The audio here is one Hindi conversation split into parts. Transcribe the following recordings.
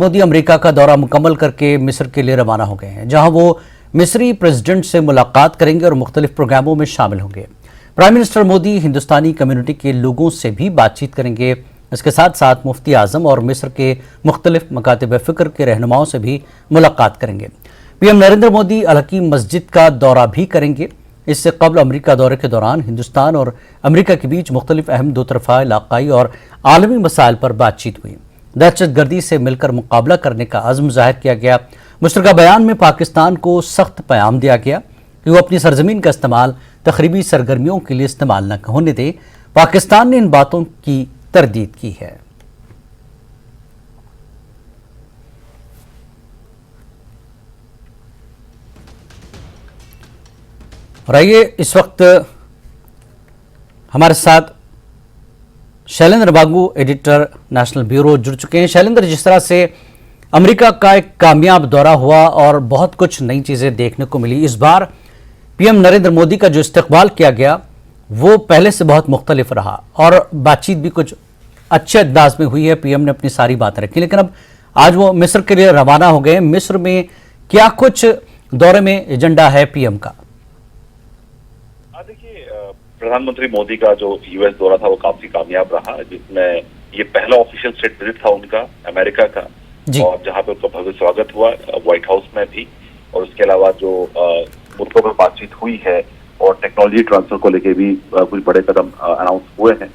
मोदी अमेरिका का दौरा मुकम्मल करके मिस्र के लिए रवाना हो गए हैं, जहां वो मिस्री प्रेसिडेंट से मुलाकात करेंगे और मुख्तलिफ प्रोग्रामों में शामिल होंगे। प्राइम मिनिस्टर मोदी हिंदुस्तानी कम्युनिटी के लोगों से भी बातचीत करेंगे। इसके साथ साथ मुफ्ती आजम और मिस्र के मुख्तलिफ मकातिब फ़िक्र के रहनुमाओं से भी मुलाकात करेंगे। पीएम नरेंद्र मोदी अल हकीम मस्जिद का दौरा भी करेंगे। इससे कबल अमेरिका दौरे के दौरान हिंदुस्तान और अमेरिका के बीच मुख्तलिफ अहम दो तरफा इलाकाई और आलमी मसाइल पर बातचीत हुई। दहशतगर्दी से मिलकर मुकाबला करने का अज़्म जाहिर किया गया। मुश्तरका बयान में पाकिस्तान को सख्त पैगाम दिया गया कि वो अपनी सरजमीन का इस्तेमाल तखरीबी सरगर्मियों के लिए इस्तेमाल न होने दे। पाकिस्तान ने इन बातों की तरदीद की है। और आइए इस वक्त हमारे साथ शैलेंद्र बागू, एडिटर नेशनल ब्यूरो, जुड़ चुके हैं। शैलेंद्र, जिस तरह से अमेरिका का एक कामयाब दौरा हुआ और बहुत कुछ नई चीज़ें देखने को मिली, इस बार पीएम नरेंद्र मोदी का जो इस्तकबाल किया गया वो पहले से बहुत मुख्तलिफ रहा और बातचीत भी कुछ अच्छे अंदाज में हुई है। पीएम ने अपनी सारी बातें रखी, लेकिन अब आज वो मिस्र के लिए रवाना हो गए। मिस्र में क्या कुछ दौरे में एजेंडा है पीएम का? देखिए, प्रधानमंत्री मोदी का जो यूएस दौरा था वो काफी कामयाब रहा, जिसमें ये पहला ऑफिशियल स्टेट विजिट था उनका अमेरिका का, और जहां पे उनका भव्य स्वागत हुआ व्हाइट हाउस में भी, और उसके अलावा जो मुल्कों में बातचीत हुई है और टेक्नोलॉजी ट्रांसफर को लेके भी कुछ बड़े कदम अनाउंस हुए हैं।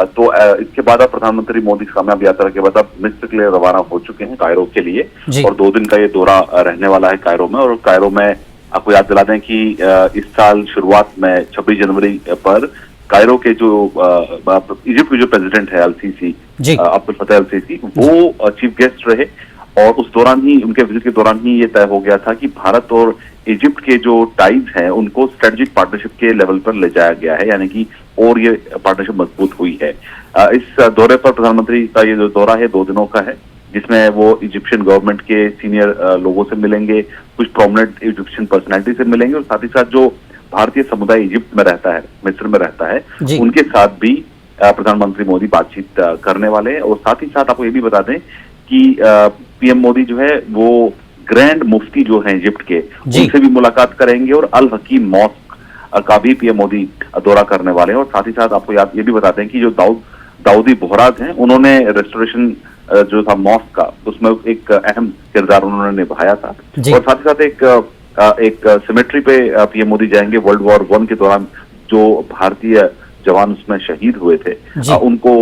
तो इसके बाद अब प्रधानमंत्री मोदी की कामयाब यात्रा के बाद अब मिस्र के लिए रवाना हो चुके हैं कायरो के लिए, और 2 दिन का ये दौरा रहने वाला है कायरो में। और कायरो में आपको याद दिला दें कि इस साल शुरुआत में 26 जनवरी पर कायरो के जो इजिप्ट के जो प्रेसिडेंट है अल-सीसी, अब्दुल फतेह अल-सीसी, वो चीफ गेस्ट रहे, और उस दौरान ही, उनके विजिट के दौरान ही ये तय हो गया था कि भारत और इजिप्ट के जो टाइज हैं उनको स्ट्रेटेजिक पार्टनरशिप के लेवल पर ले जाया गया है, यानी कि और ये पार्टनरशिप मजबूत हुई है। इस दौरे पर प्रधानमंत्री का ये जो दौरा है 2 दिनों का है, जिसमें वो इजिप्शियन गवर्नमेंट के सीनियर लोगों से मिलेंगे, कुछ प्रोमिनेंट इजिप्शियन पर्सनैलिटी से मिलेंगे, और साथ ही साथ जो भारतीय समुदाय इजिप्ट में रहता है, मिस्र में रहता है, उनके साथ भी प्रधानमंत्री मोदी बातचीत करने वाले हैं। और साथ ही साथ आपको ये भी बता दें कि पीएम मोदी जो है वो ग्रैंड मुफ्ती जो है इजिप्ट के, उनसे भी मुलाकात करेंगे, और अल हकीम मॉस्क का भी पीएम मोदी दौरा करने वाले हैं। और साथ ही साथ आपको ये भी बता दें कि जो दाऊदी बोहराज हैं, उन्होंने रेस्टोरेशन जो था मॉस्क का, उसमें एक अहम किरदार उन्होंने निभाया था। और साथ ही साथ एक सिमेट्री पे पीएम मोदी जाएंगे। वर्ल्ड वॉर 1 के दौरान जो भारतीय जवान उसमें शहीद हुए थे, उनको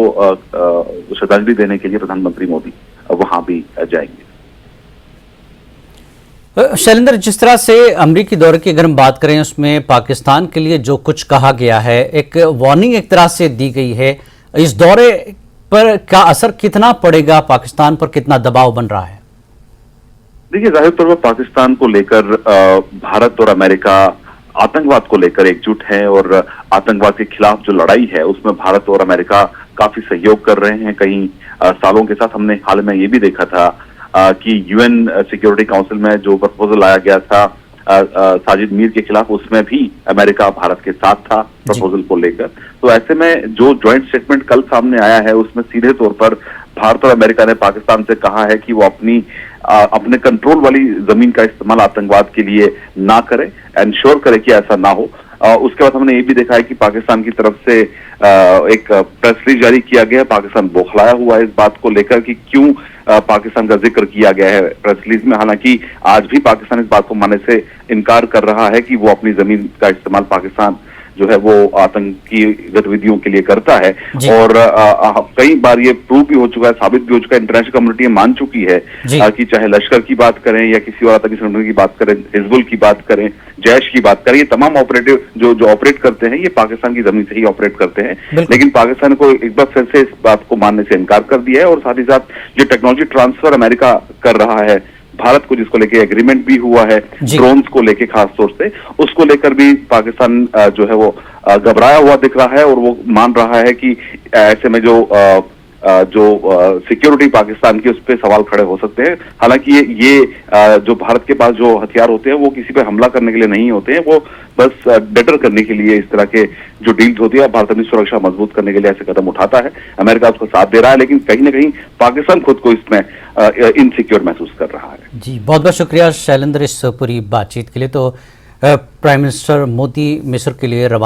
श्रद्धांजलि देने के लिए प्रधानमंत्री मोदी वहां भी जाएंगे। शैलेंद्र, जिस तरह से अमेरिकी दौरे की अगर हम बात करें, उसमें पाकिस्तान के लिए जो कुछ कहा गया है, एक वार्निंग एक तरह से दी गई है, इस दौरे पर क्या असर कितना पड़ेगा, पाकिस्तान पर कितना दबाव बन रहा है? देखिए, जाहिर तौर पर पाकिस्तान को लेकर भारत और अमेरिका आतंकवाद को लेकर एकजुट है, और आतंकवाद के खिलाफ जो लड़ाई है उसमें भारत और अमेरिका काफी सहयोग कर रहे हैं कई सालों के साथ। हमने हाल में ये भी देखा था कि यूएन सिक्योरिटी काउंसिल में जो प्रपोजल लाया गया था साजिद मीर के खिलाफ, उसमें भी अमेरिका भारत के साथ था प्रपोजल को लेकर। तो ऐसे में जो ज्वाइंट स्टेटमेंट कल सामने आया है, उसमें सीधे तौर पर भारत और अमेरिका ने पाकिस्तान से कहा है कि वो अपने कंट्रोल वाली जमीन का इस्तेमाल आतंकवाद के लिए ना करे, एंश्योर करे कि ऐसा ना हो। उसके बाद हमने ये भी देखा है कि पाकिस्तान की तरफ से एक प्रेस रिलीज जारी किया गया है। पाकिस्तान बौखलाया हुआ है इस बात को लेकर कि क्यों पाकिस्तान का जिक्र किया गया है प्रेस रिलीज में। हालांकि आज भी पाकिस्तान इस बात को मानने से इनकार कर रहा है कि वो अपनी जमीन का इस्तेमाल पाकिस्तान जो है वो आतंकी गतिविधियों के लिए करता है। और कई बार ये प्रूव भी हो चुका है, साबित भी हो चुका है, इंटरनेशनल कम्युनिटी मान चुकी है कि चाहे लश्कर की बात करें या किसी और आतंकी संगठन की बात करें, हिजबुल की बात करें, जैश की बात करें, ये तमाम ऑपरेटिव जो ऑपरेट करते हैं, ये पाकिस्तान की जमीन से ही ऑपरेट करते हैं। लेकिन पाकिस्तान को एक बार फिर से इस बात को मानने से इनकार कर दिया है। और साथ ही साथ जो टेक्नोलॉजी ट्रांसफर अमेरिका कर रहा है भारत को, जिसको लेके एग्रीमेंट भी हुआ है ड्रोन्स को लेके खास तौर से, उसको लेकर भी पाकिस्तान जो है वो घबराया हुआ दिख रहा है, और वो मान रहा है कि ऐसे में जो जो सिक्योरिटी पाकिस्तान की उस पर सवाल खड़े हो सकते हैं। हालांकि ये जो भारत के पास जो हथियार होते हैं वो किसी पे हमला करने के लिए नहीं होते हैं, वो बस डेटर करने के लिए इस तरह के जो डील्स होती है, भारत अपनी सुरक्षा मजबूत करने के लिए ऐसे कदम उठाता है। अमेरिका उसको साथ दे रहा है, लेकिन कहीं ना कहीं पाकिस्तान खुद को इसमें इनसिक्योर महसूस कर रहा है। जी, बहुत बहुत शुक्रिया शैलेंद्र इस पूरी बातचीत के लिए। तो प्राइम मिनिस्टर मोदी मिस्र के लिए रवाना